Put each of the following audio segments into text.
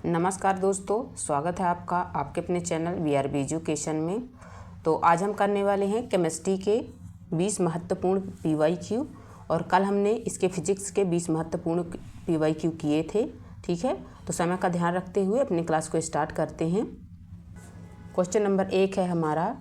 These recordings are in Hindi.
नमस्कार दोस्तों, स्वागत है आपका आपके अपने चैनल VRB एजुकेशन में। तो आज हम करने वाले हैं केमिस्ट्री के 20 महत्वपूर्ण PYQ और कल हमने इसके फिजिक्स के 20 महत्वपूर्ण PYQ किए थे। ठीक है, तो समय का ध्यान रखते हुए अपनी क्लास को स्टार्ट करते हैं। क्वेश्चन नंबर 1 है हमारा,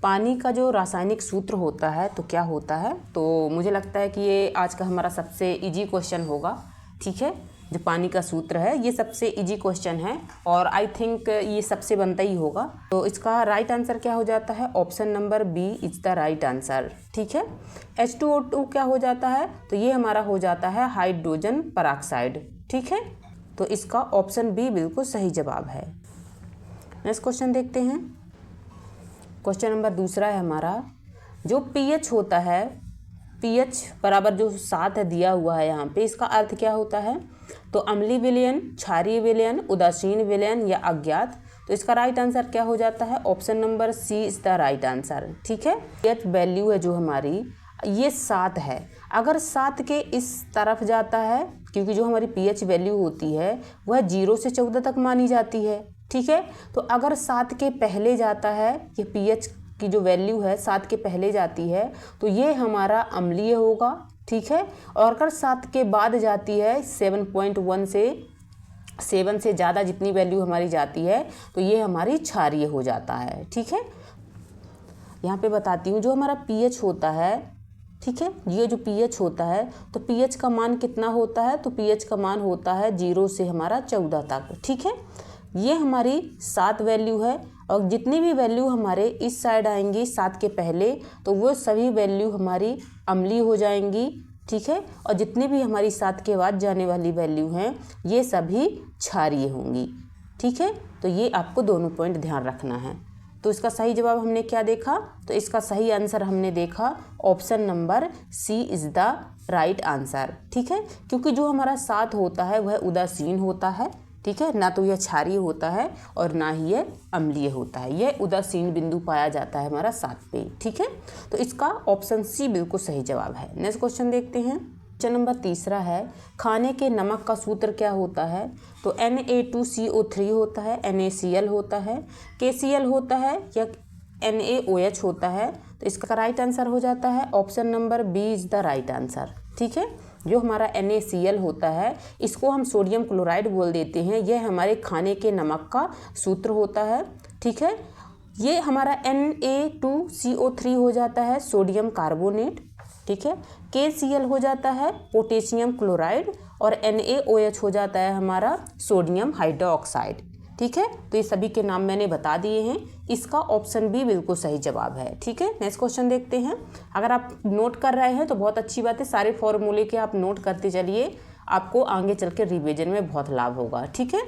पानी का जो रासायनिक सूत्र होता है तो क्या होता है। तो मुझे लगता है कि ये आज का हमारा सबसे इजी क्वेश्चन होगा। ठीक है, जो पानी का सूत्र है ये सबसे इजी क्वेश्चन है और आई थिंक ये सबसे बनता ही होगा। तो इसका राइट आंसर क्या हो जाता है, option number B is the right answer. ठीक है, H2O2 क्या हो जाता है, तो ये हमारा हो जाता है हाइड्रोजन परऑक्साइड। ठीक है, तो इसका ऑप्शन बी बिल्कुल सही जवाब है। नेक्स्ट क्वेश्चन देखते हैं। क्वेश्चन नंबर 2 है हमारा, जो pH होता है, pH बराबर जो 7 है दिया हुआ है यहाँ पे, इसका अर्थ क्या होता है। तो अम्लीय विलयन, क्षारीय विलयन, उदासीन विलयन या अज्ञात। तो इसका राइट आंसर क्या हो जाता है, option number C is the right answer. ठीक है, pH वैल्यू है जो हमारी ये 7 है। अगर 7 के इस तरफ जाता है, क्योंकि जो हमारी pH वैल्यू होती है वह 0 से 14 तक मानी जाती है। ठीक है, तो अगर 7 के पहले जाता है, ये pH की जो वैल्यू है 7 के पहले जाती है तो ये हमारा अम्लीय होगा। ठीक है, और अगर 7 के बाद जाती है 7.1 से 7 से ज़्यादा जितनी वैल्यू हमारी जाती है तो ये हमारी क्षारीय हो जाता है। ठीक है, यहाँ पे बताती हूँ, जो हमारा pH होता है, ठीक है, ये जो pH होता है तो pH का मान कितना होता है, तो pH का मान होता है 0 से हमारा 14 तक। ठीक है, ये हमारी 7 वैल्यू है और जितनी भी वैल्यू हमारे इस साइड आएंगी 7 के पहले तो वो सभी वैल्यू हमारी अम्लीय हो जाएंगी। ठीक है, और जितनी भी हमारी 7 के बाद जाने वाली वैल्यू हैं ये सभी क्षारीय होंगी। ठीक है, तो ये आपको दोनों पॉइंट ध्यान रखना है। तो इसका सही जवाब हमने क्या देखा, तो इसका सही आंसर हमने देखा option number C is the right answer. ठीक है, क्योंकि जो हमारा 7 होता है वह उदासीन होता है। ठीक है, ना तो यह क्षारीय होता है और ना ही यह अम्लीय होता है, यह उदासीन बिंदु पाया जाता है हमारा 7 पे। ठीक है, तो इसका ऑप्शन सी बिल्कुल सही जवाब है। नेक्स्ट क्वेश्चन देखते हैं। क्वेश्चन नंबर 3 है, खाने के नमक का सूत्र क्या होता है। तो Na2CO3 होता है, NaCl होता है, KCl होता है या NaOH होता है। तो इसका राइट आंसर हो जाता है option number B is the right answer. ठीक है, जो हमारा NaCl होता है इसको हम सोडियम क्लोराइड बोल देते हैं, यह हमारे खाने के नमक का सूत्र होता है। ठीक है, ये हमारा Na2CO3 हो जाता है सोडियम कार्बोनेट। ठीक है, KCl हो जाता है पोटेशियम क्लोराइड और NaOH हो जाता है हमारा सोडियम हाइड्रोक्साइड। ठीक है, तो ये सभी के नाम मैंने बता दिए हैं, इसका ऑप्शन बी बिल्कुल सही जवाब है। ठीक है, नेक्स्ट क्वेश्चन देखते हैं। अगर आप नोट कर रहे हैं तो बहुत अच्छी बात है, सारे फॉर्मूले के आप नोट करते चलिए, आपको आगे चल के रिवीजन में बहुत लाभ होगा। ठीक है,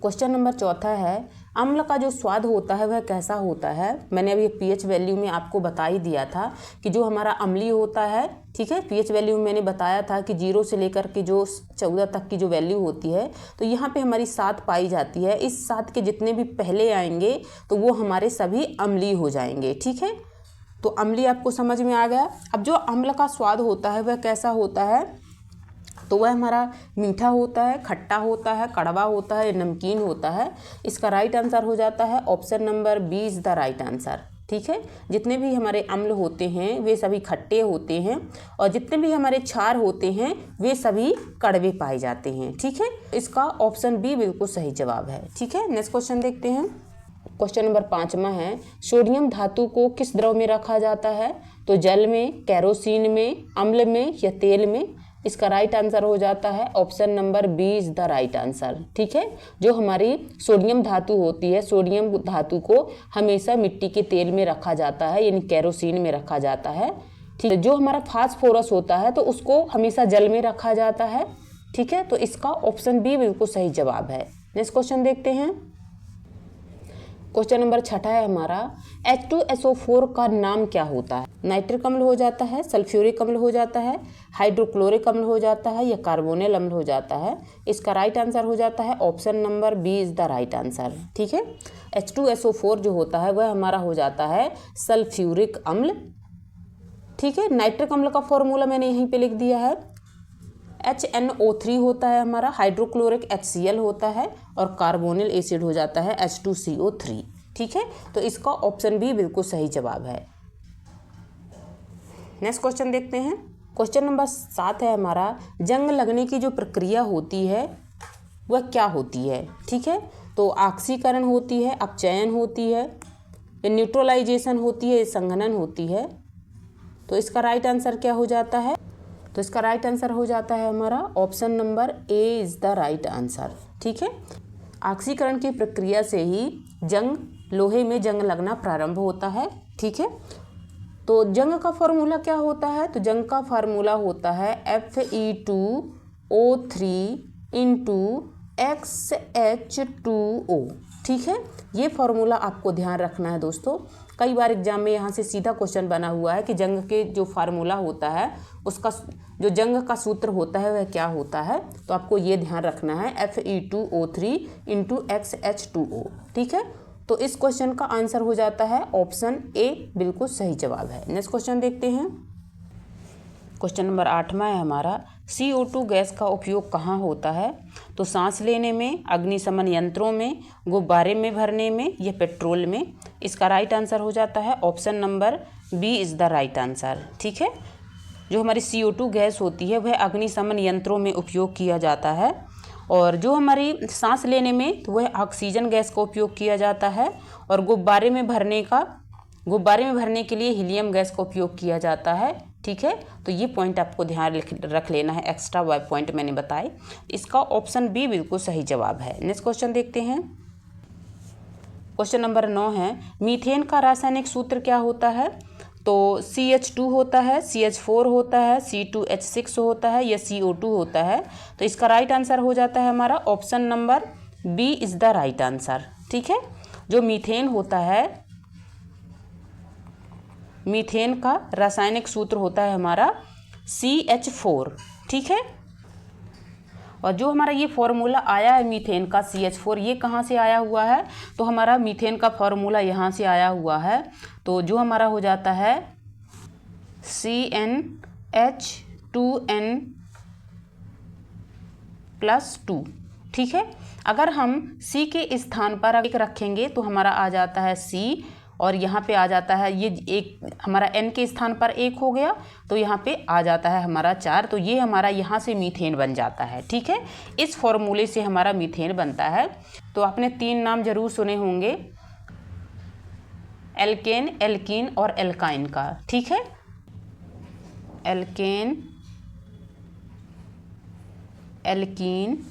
क्वेश्चन नंबर 4 है, अम्ल का जो स्वाद होता है वह कैसा होता है। मैंने अभी pH वैल्यू में आपको बता ही दिया था कि जो हमारा अम्लीय होता है, ठीक है, pH वैल्यू में मैंने बताया था कि 0 से लेकर के जो 14 तक की जो वैल्यू होती है तो यहाँ पे हमारी 7 पाई जाती है। इस 7 के जितने भी पहले आएंगे तो वो हमारे सभी अम्लीय हो जाएंगे। ठीक है, तो अम्लीय आपको समझ में आ गया। अब जो अम्ल का स्वाद होता है वह कैसा होता है, तो वह हमारा मीठा होता है, खट्टा होता है, कड़वा होता है, नमकीन होता है। इसका राइट आंसर हो जाता है option number B is the right answer. ठीक है, जितने भी हमारे अम्ल होते हैं वे सभी खट्टे होते हैं और जितने भी हमारे क्षार होते हैं वे सभी कड़वे पाए जाते हैं। ठीक है, इसका ऑप्शन बी बिल्कुल सही जवाब है। ठीक है, नेक्स्ट क्वेश्चन देखते हैं। क्वेश्चन नंबर 5 है, सोडियम धातु को किस द्रव में रखा जाता है। तो जल में, केरोसिन में, अम्ल में या तेल में। इसका राइट आंसर हो जाता है option number B is the right answer. ठीक है, जो हमारी सोडियम धातु होती है, सोडियम धातु को हमेशा मिट्टी के तेल में रखा जाता है, यानी केरोसिन में रखा जाता है। ठीक है, जो हमारा फास्फोरस होता है तो उसको हमेशा जल में रखा जाता है। ठीक है, तो इसका ऑप्शन बी बिल्कुल सही जवाब है। नेक्स्ट क्वेश्चन देखते हैं। क्वेश्चन नंबर 6 है हमारा, H2SO4 का नाम क्या होता है। नाइट्रिक अम्ल हो जाता है, सल्फ्यूरिक अम्ल हो जाता है, हाइड्रोक्लोरिक अम्ल हो जाता है या कार्बोनिल अम्ल हो जाता है। इसका राइट आंसर हो जाता है option number B is the right answer. ठीक है, H2SO4 जो होता है वह हमारा हो जाता है सल्फ्यूरिक अम्ल। ठीक है, नाइट्रिक अम्ल का फॉर्मूला मैंने यहीं पे लिख दिया है, HNO3 होता है हमारा, हाइड्रोक्लोरिक HCl होता है और कार्बोनिल एसिड हो जाता है H2CO3। ठीक है, तो इसका ऑप्शन बी बिल्कुल सही जवाब है। नेक्स्ट क्वेश्चन देखते हैं। क्वेश्चन नंबर 7 है हमारा, जंग लगने की जो प्रक्रिया होती है वह क्या होती है। ठीक है, तो ऑक्सीकरण होती है, अपचयन होती है, न्यूट्रलाइजेशन होती है, संघनन होती है। तो इसका राइट आंसर क्या हो जाता है? तो इसका राइट आंसर हो जाता है हमारा option number A is the right answer. ठीक है, ऑक्सीकरण की प्रक्रिया से ही लोहे में जंग लगना प्रारंभ होता है। ठीक है, तो जंग का फार्मूला क्या होता है? तो जंग का फार्मूला होता है Fe2O3 × XH2O। ठीक है, ये फार्मूला आपको ध्यान रखना है दोस्तों। कई बार एग्जाम में यहाँ से सीधा क्वेश्चन बना हुआ है कि जंग के जो फार्मूला होता है उसका जो जंग का सूत्र होता है वह क्या होता है। तो आपको ये ध्यान रखना है Fe2O3 × XH2O। ठीक है, तो इस क्वेश्चन का आंसर हो जाता है ऑप्शन ए बिल्कुल सही जवाब है। नेक्स्ट क्वेश्चन देखते हैं। क्वेश्चन नंबर 8वां है हमारा, CO2 गैस का उपयोग कहाँ होता है? तो सांस लेने में, अग्निशमन यंत्रों में, गुब्बारे में भरने में या पेट्रोल में। इसका राइट आंसर हो जाता है option number B is the right answer. ठीक है, जो हमारी CO2 गैस होती है वह अग्निशमन यंत्रों में उपयोग किया जाता है, और जो हमारी सांस लेने में तो वह ऑक्सीजन गैस का उपयोग किया जाता है, और गुब्बारे में भरने के लिए हीलियम गैस का उपयोग किया जाता है। ठीक है, तो ये पॉइंट आपको ध्यान रख लेना है, एक्स्ट्रा पॉइंट मैंने बताए। इसका ऑप्शन बी बिल्कुल सही जवाब है। नेक्स्ट क्वेश्चन देखते हैं। क्वेश्चन नंबर 9 है, मीथेन का रासायनिक सूत्र क्या होता है? तो CH2 होता है, CH4 होता है, C2H6 होता है या CO2 होता है। तो इसका राइट आंसर हो जाता है हमारा option number B is the right answer. ठीक है, जो मीथेन होता है, मीथेन का रासायनिक सूत्र होता है हमारा CH4। ठीक है, और जो हमारा ये फॉर्मूला आया है मीथेन का CH4, ये कहाँ से आया हुआ है? तो हमारा मीथेन का फॉर्मूला यहाँ से आया हुआ है। तो जो हमारा हो जाता है CnH2n+2। ठीक है, अगर हम C के स्थान पर एक रखेंगे तो हमारा आ जाता है C, और यहाँ पे आ जाता है ये एक, हमारा N के स्थान पर 1 हो गया तो यहाँ पे आ जाता है हमारा 4। तो ये हमारा यहाँ से मीथेन बन जाता है। ठीक है, इस फॉर्मूले से हमारा मीथेन बनता है। तो आपने 3 नाम जरूर सुने होंगे, एल्केन, एल्कीन और एल्काइन का। ठीक है, एल्केन, एल्कीन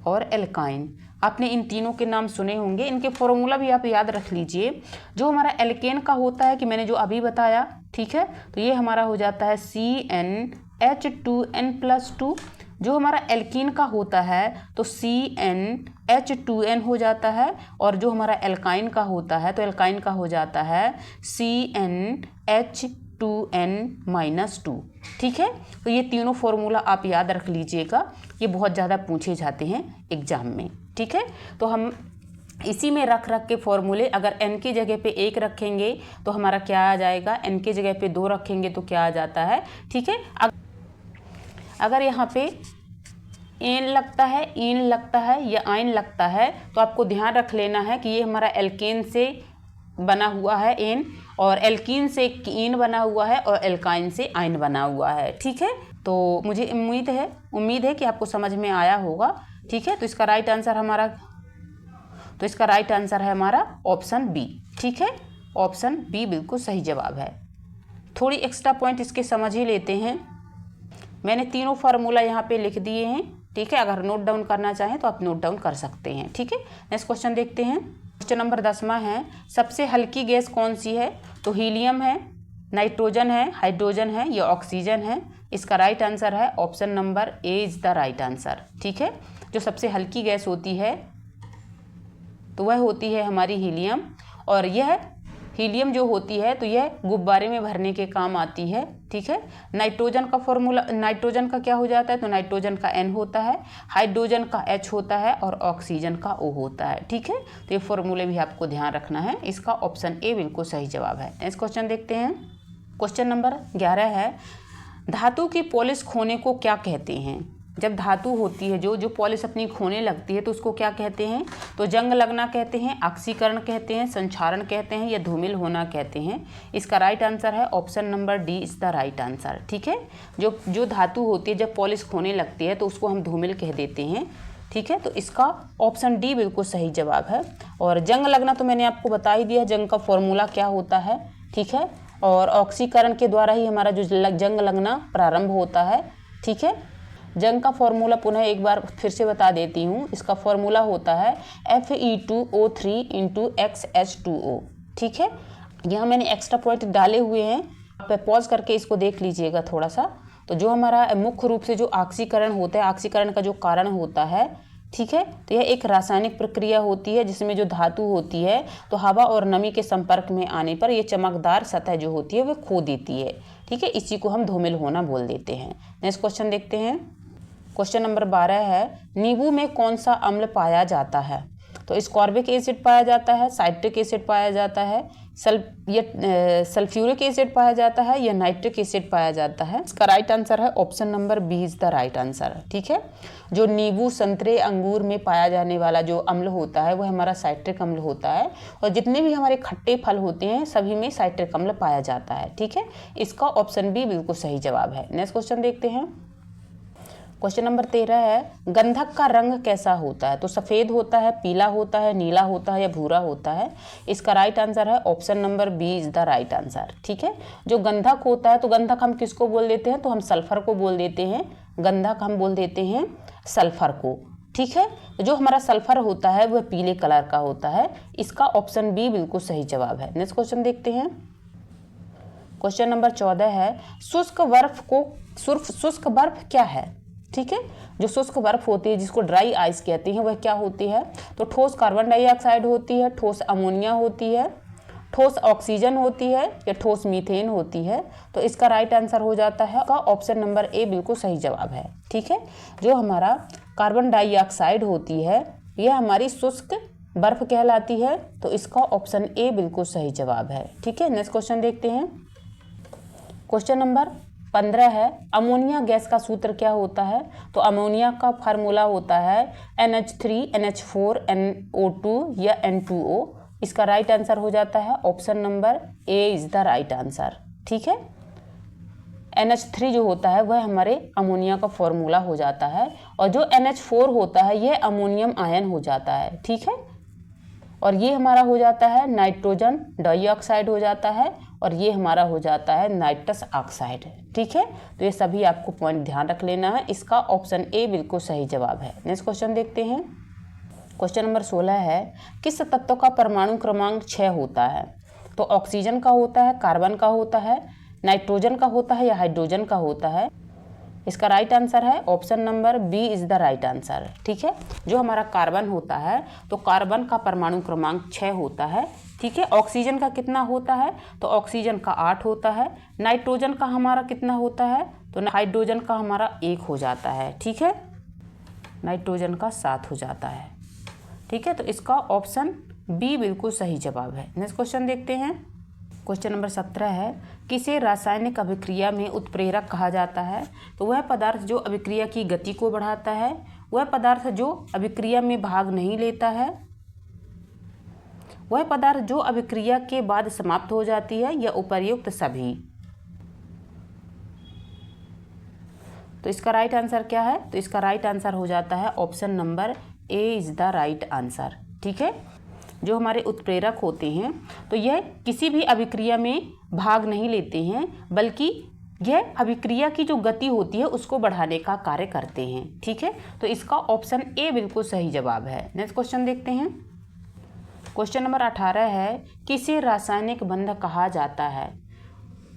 और एल्काइन, आपने इन तीनों के नाम सुने होंगे। इनके फॉर्मूला भी आप याद रख लीजिए। जो हमारा एल्केन का होता है कि मैंने जो अभी बताया, ठीक है, तो ये हमारा हो जाता है CnH2n+2। जो हमारा एल्कीन का होता है तो CnH2n हो जाता है, और जो हमारा एल्काइन का होता है तो एल्काइन का हो जाता है CnH2n-2। ठीक है, तो ये तीनों फॉर्मूला आप याद रख लीजिएगा, ये बहुत ज़्यादा पूछे जाते हैं एग्जाम में। ठीक है, तो हम इसी में रख के फॉर्मूले, अगर n की जगह पे 1 रखेंगे तो हमारा क्या आ जाएगा, n की जगह पे 2 रखेंगे तो क्या आ जाता है। ठीक है, अगर यहाँ पे एन लगता है, इन लगता है या आइन लगता है तो आपको ध्यान रख लेना है कि ये हमारा एल्केन से बना हुआ है एन, और एल्कीन से इन बना हुआ है, और एल्काइन से आइन बना हुआ है। ठीक है, तो मुझे उम्मीद है कि आपको समझ में आया होगा। ठीक है, तो इसका राइट आंसर है हमारा ऑप्शन बी। ठीक है, ऑप्शन बी बिल्कुल सही जवाब है। थोड़ी एक्स्ट्रा पॉइंट इसके समझ ही लेते हैं। मैंने तीनों फार्मूला यहाँ पे लिख दिए हैं। ठीक है, अगर नोट डाउन करना चाहें तो आप नोट डाउन कर सकते हैं। ठीक है, नेक्स्ट क्वेश्चन देखते हैं। क्वेश्चन नंबर 10वां है, सबसे हल्की गैस कौन सी है? तो हीलियम है, नाइट्रोजन है, हाइड्रोजन है या ऑक्सीजन है। इसका राइट आंसर है option number A is the right answer. ठीक है, जो सबसे हल्की गैस होती है तो वह होती है हमारी हीलियम, और यह हीलियम जो होती है तो यह गुब्बारे में भरने के काम आती है। ठीक है, नाइट्रोजन का फॉर्मूला, नाइट्रोजन का क्या हो जाता है? तो नाइट्रोजन का N होता है, हाइड्रोजन का H होता है और ऑक्सीजन का O होता है। ठीक है, तो ये फॉर्मूले भी आपको ध्यान रखना है। इसका ऑप्शन ए बिल्कुल सही जवाब है। नेक्स्ट क्वेश्चन देखते हैं। क्वेश्चन नंबर 11 है, धातु की पॉलिश खोने को क्या कहते हैं? जब धातु होती है जो पॉलिश अपनी खोने लगती है तो उसको क्या कहते हैं? तो जंग लगना कहते हैं, ऑक्सीकरण कहते हैं, संक्षारण कहते हैं या धूमिल होना कहते हैं। इसका राइट आंसर है option number D is the right answer. ठीक है, जो धातु होती है जब पॉलिश खोने लगती है तो उसको हम धूमिल कह देते हैं। ठीक है, तो इसका ऑप्शन डी बिल्कुल सही जवाब है। और जंग लगना तो मैंने आपको बता ही दिया, जंग का फॉर्मूला क्या होता है। ठीक है, और ऑक्सीकरण के द्वारा ही हमारा जो जंग लगना प्रारंभ होता है। ठीक है, जंग का फॉर्मूला पुनः एक बार फिर से बता देती हूँ। इसका फॉर्मूला होता है Fe2O3 × XH2O। ठीक है, यहाँ मैंने एक्स्ट्रा पॉइंट डाले हुए हैं, आप पॉज करके इसको देख लीजिएगा थोड़ा सा। तो जो हमारा मुख्य रूप से जो ऑक्सीकरण होता है, ऑक्सीकरण का जो कारण होता है, ठीक है, तो यह एक रासायनिक प्रक्रिया होती है जिसमें जो धातु होती है तो हवा और नमी के संपर्क में आने पर ये चमकदार सतह जो होती है वह खो देती है। ठीक है, इसी को हम धूमिल होना बोल देते हैं। नेक्स्ट क्वेश्चन देखते हैं। क्वेश्चन नंबर 12 है, नींबू में कौन सा अम्ल पाया जाता है? तो स्कॉर्बिक एसिड पाया जाता है, साइट्रिक एसिड पाया जाता है, सल्फ्यूरिक एसिड पाया जाता है या नाइट्रिक एसिड पाया जाता है। इसका राइट आंसर है option number B is the right answer. ठीक है, जो नींबू, संतरे, अंगूर में पाया जाने वाला जो अम्ल होता है वह हमारा साइट्रिक अम्ल होता है, और जितने भी हमारे खट्टे फल होते हैं सभी में साइट्रिक अम्ल पाया जाता है। ठीक है, इसका ऑप्शन बी बिल्कुल सही जवाब है। नेक्स्ट क्वेश्चन देखते हैं। क्वेश्चन नंबर 13 है, गंधक का रंग कैसा होता है? तो सफ़ेद होता है, पीला होता है, नीला होता है या भूरा होता है? इसका राइट आंसर है option number B is the right answer. ठीक है, जो गंधक होता है तो गंधक हम किसको बोल देते हैं? तो हम सल्फर को बोल देते हैं। गंधक हम बोल देते हैं सल्फर को। ठीक है, जो हमारा सल्फर होता है वह पीले कलर का होता है। इसका ऑप्शन बी बिल्कुल सही जवाब है। नेक्स्ट क्वेश्चन देखते हैं। क्वेश्चन नंबर 14 है, शुष्क बर्फ क्या है? ठीक है, जो शुष्क बर्फ होती है जिसको ड्राई आइस कहते हैं वह क्या होती है? तो ठोस कार्बन डाइऑक्साइड होती है, ठोस अमोनिया होती है, ठोस ऑक्सीजन होती है या ठोस मीथेन होती है? तो इसका राइट आंसर हो जाता है ऑप्शन नंबर ए बिल्कुल सही जवाब है। ठीक है, जो हमारा कार्बन डाइऑक्साइड होती है यह हमारी शुष्क बर्फ कहलाती है, तो इसका ऑप्शन ए बिल्कुल सही जवाब है। ठीक है, नेक्स्ट क्वेश्चन देखते हैं। क्वेश्चन नंबर 15 है, अमोनिया गैस का सूत्र क्या होता है? तो अमोनिया का फार्मूला होता है NH3NH4NO2 या N2O। इसका राइट आंसर हो जाता है option number A is the right answer. ठीक है, NH3 जो होता है वह हमारे अमोनिया का फॉर्मूला हो जाता है, और जो NH4 होता है यह अमोनियम आयन हो जाता है। ठीक है, और ये हमारा हो जाता है नाइट्रोजन डाइऑक्साइड हो जाता है, और ये हमारा हो जाता है नाइट्रस ऑक्साइड। ठीक है, तो ये सभी आपको पॉइंट ध्यान रख लेना है। इसका ऑप्शन ए बिल्कुल सही जवाब है। नेक्स्ट क्वेश्चन देखते हैं। क्वेश्चन नंबर 16 है, किस तत्व का परमाणु क्रमांक 6 होता है? तो ऑक्सीजन का होता है, कार्बन का होता है, नाइट्रोजन का होता है या हाइड्रोजन का होता है? इसका राइट आंसर है option number B is the right answer. ठीक है, जो हमारा कार्बन होता है तो कार्बन का परमाणु क्रमांक 6 होता है। ठीक है, ऑक्सीजन का कितना होता है? तो ऑक्सीजन का 8 होता है। नाइट्रोजन का हमारा कितना होता है? तो हाइड्रोजन का हमारा 1 हो जाता है। ठीक है, नाइट्रोजन का 7 हो जाता है। ठीक है, तो इसका ऑप्शन बी बिल्कुल सही जवाब है। नेक्स्ट क्वेश्चन देखते हैं। क्वेश्चन नंबर 17 है, किसे रासायनिक अभिक्रिया में उत्प्रेरक कहा जाता है? तो वह पदार्थ जो अभिक्रिया की गति को बढ़ाता है, वह पदार्थ जो अभिक्रिया में भाग नहीं लेता है, वह पदार्थ जो अभिक्रिया के बाद समाप्त हो जाती है, या उपर्युक्त सभी? तो इसका राइट आंसर क्या है? तो इसका राइट आंसर हो जाता है option number A is the right answer. ठीक है, जो हमारे उत्प्रेरक होते हैं तो यह किसी भी अभिक्रिया में भाग नहीं लेते हैं, बल्कि यह अभिक्रिया की जो गति होती है उसको बढ़ाने का कार्य करते हैं। ठीक है, तो इसका ऑप्शन ए बिल्कुल सही जवाब है। नेक्स्ट क्वेश्चन देखते हैं। क्वेश्चन नंबर 18 है, किसे रासायनिक बंध कहा जाता है?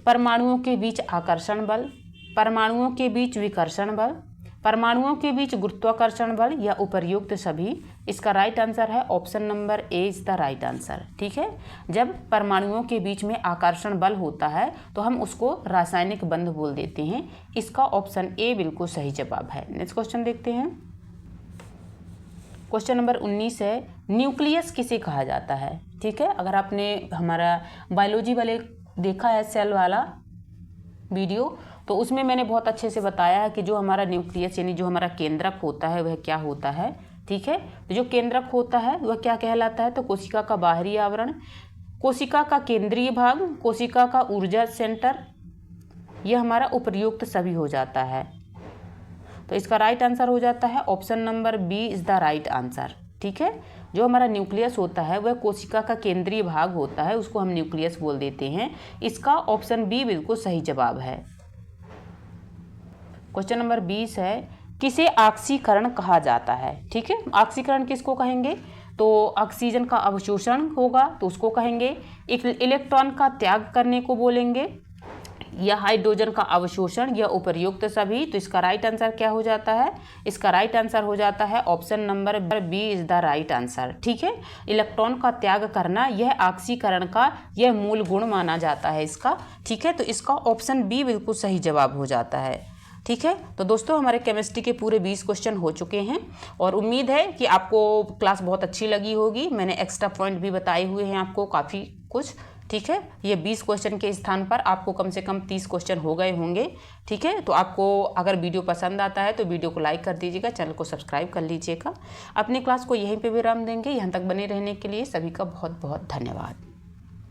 परमाणुओं के बीच आकर्षण बल, परमाणुओं के बीच विकर्षण बल, परमाणुओं के बीच गुरुत्वाकर्षण बल या उपर्युक्त सभी? इसका राइट आंसर है option number A is the right answer. ठीक है, जब परमाणुओं के बीच में आकर्षण बल होता है तो हम उसको रासायनिक बंध बोल देते हैं। इसका ऑप्शन ए बिल्कुल सही जवाब है। नेक्स्ट क्वेश्चन देखते हैं। क्वेश्चन नंबर 19 है, न्यूक्लियस किसे कहा जाता है? ठीक है, अगर आपने हमारा बायोलॉजी वाले देखा है सेल वाला वीडियो तो उसमें मैंने बहुत अच्छे से बताया है कि जो हमारा न्यूक्लियस यानी जो हमारा केंद्रक होता है वह क्या होता है। ठीक है, तो जो केंद्रक होता है वह क्या कहलाता है, तो कोशिका का बाहरी आवरण, कोशिका का केंद्रीय भाग, कोशिका का ऊर्जा सेंटर, यह हमारा उपर्युक्त सभी हो जाता है। तो इसका राइट आंसर हो जाता है option number B is the right answer. ठीक है, जो हमारा न्यूक्लियस होता है वह कोशिका का केंद्रीय भाग होता है, उसको हम न्यूक्लियस बोल देते हैं। इसका ऑप्शन बी बिल्कुल सही जवाब है। क्वेश्चन नंबर 20 है, किसे ऑक्सीकरण कहा जाता है। ठीक है, ऑक्सीकरण किसको कहेंगे, तो ऑक्सीजन का अवशोषण होगा तो उसको कहेंगे, इलेक्ट्रॉन का त्याग करने को बोलेंगे, या हाइड्रोजन का अवशोषण, या उपर्युक्त सभी। तो इसका राइट आंसर क्या हो जाता है, इसका राइट आंसर हो जाता है option number B is the right answer. ठीक है, इलेक्ट्रॉन का त्याग करना यह ऑक्सीकरण का यह मूल गुण माना जाता है इसका। ठीक है, तो इसका ऑप्शन बी बिल्कुल सही जवाब हो जाता है। ठीक है, तो दोस्तों हमारे केमिस्ट्री के पूरे 20 क्वेश्चन हो चुके हैं और उम्मीद है कि आपको क्लास बहुत अच्छी लगी होगी। मैंने एक्स्ट्रा पॉइंट भी बताए हुए हैं आपको काफ़ी कुछ। ठीक है, ये 20 क्वेश्चन के स्थान पर आपको कम से कम 30 क्वेश्चन हो गए होंगे। ठीक है, तो आपको अगर वीडियो पसंद आता है तो वीडियो को लाइक कर दीजिएगा, चैनल को सब्सक्राइब कर लीजिएगा। अपनी क्लास को यहीं पे विराम देंगे। यहाँ तक बने रहने के लिए सभी का बहुत बहुत धन्यवाद।